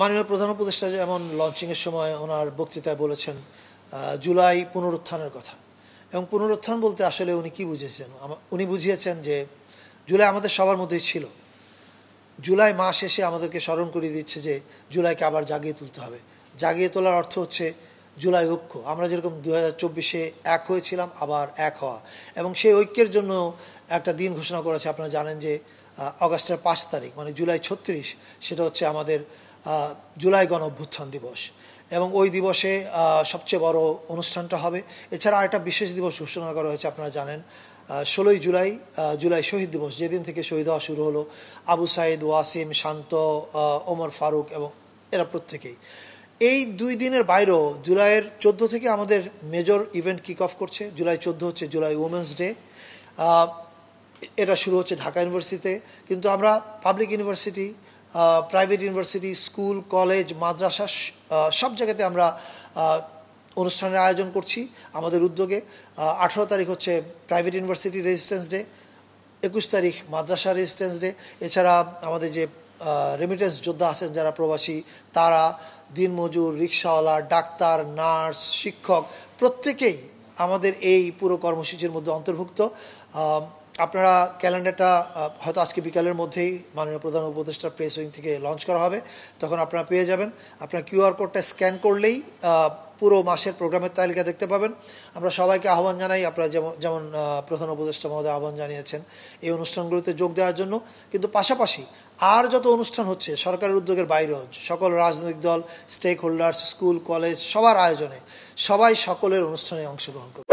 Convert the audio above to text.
মাননীয় প্রধান উপদেষ্টা যেমন লঞ্চিংয়ের সময় ওনার বক্তৃতায় বলেছেন জুলাই পুনরুত্থানের কথা, এবং পুনরুত্থান বলতে আসলে উনি কি বুঝিয়েছেন? উনি বুঝিয়েছেন যে জুলাই আমাদের সবার মধ্যেই ছিল। জুলাই মাস এসে আমাদেরকে স্মরণ করিয়ে দিচ্ছে যে জুলাইকে আবার জাগিয়ে তুলতে হবে। জাগিয়ে তোলার অর্থ হচ্ছে জুলাই ঐক্য। আমরা যেরকম 2024-এ এক হয়েছিলাম, আবার এক হওয়া, এবং সেই ঐক্যের জন্য একটা দিন ঘোষণা করেছে। আপনারা জানেন যে অগাস্টের 5 তারিখ মানে জুলাই 36, সেটা হচ্ছে আমাদের জুলাই গণ অভ্যুত্থান দিবস, এবং ওই দিবসে সবচেয়ে বড় অনুষ্ঠানটা হবে। এছাড়া আরেকটা বিশেষ দিবস ঘোষণা করা হয়েছে, আপনারা জানেন 16ই জুলাই, জুলাই শহীদ দিবস, যেদিন থেকে শহীদ হওয়া শুরু হলো আবু সাইদ, ওয়াসিম, শান্ত, ওমর ফারুক এবং এরা প্রত্যেকেই। এই 2 দিনের বাইরেও জুলাইয়ের 14 থেকে আমাদের মেজর ইভেন্ট কিক অফ করছে। জুলাই 14 হচ্ছে জুলাই উমেন্স ডে। এটা শুরু হচ্ছে ঢাকা ইউনিভার্সিটিতে, কিন্তু আমরা public university, private university, school, college, মাদ্রাসা সব জায়গাতে আমরা অনুষ্ঠানের আয়োজন করছি আমাদের উদ্যোগে। 18 তারিখ হচ্ছে প্রাইভেট ইউনিভার্সিটি রেজিস্ট্যান্স ডে, 21 তারিখ মাদ্রাসা রেজিস্ট্যান্স ডে। এছাড়া আমাদের যে রেমিটেন্স যোদ্ধা আছেন যারা প্রবাসী, তারা, দিনমজুর, রিক্সাওয়ালা, ডাক্তার, নার্স, শিক্ষক প্রত্যেকেই আমাদের এই পুরো কর্মসূচির মধ্যে অন্তর্ভুক্ত। আপনারা ক্যালেন্ডারটা হয়তো আজকে বিকালের মধ্যেই মাননীয় প্রধান উপদেষ্টা প্রেস উইং থেকে লঞ্চ করা হবে, তখন আপনারা পেয়ে যাবেন। আপনার কিউআর কোডটা স্ক্যান করলেই পুরো মাসের প্রোগ্রামের তালিকা দেখতে পাবেন। আমরা সবাইকে আহ্বান জানাই, আপনারা যেমন প্রধান উপদেষ্টা মহোদয় আহ্বান জানিয়েছেন এই অনুষ্ঠানগুলোতে যোগ দেওয়ার জন্য, কিন্তু পাশাপাশি আর যত অনুষ্ঠান হচ্ছে সরকারের উদ্যোগের বাইরেও সকল রাজনৈতিক দল, স্টেক হোল্ডার্স, স্কুল, কলেজ সবার আয়োজনে সবাই সকলের অনুষ্ঠানে অংশগ্রহণ করবে।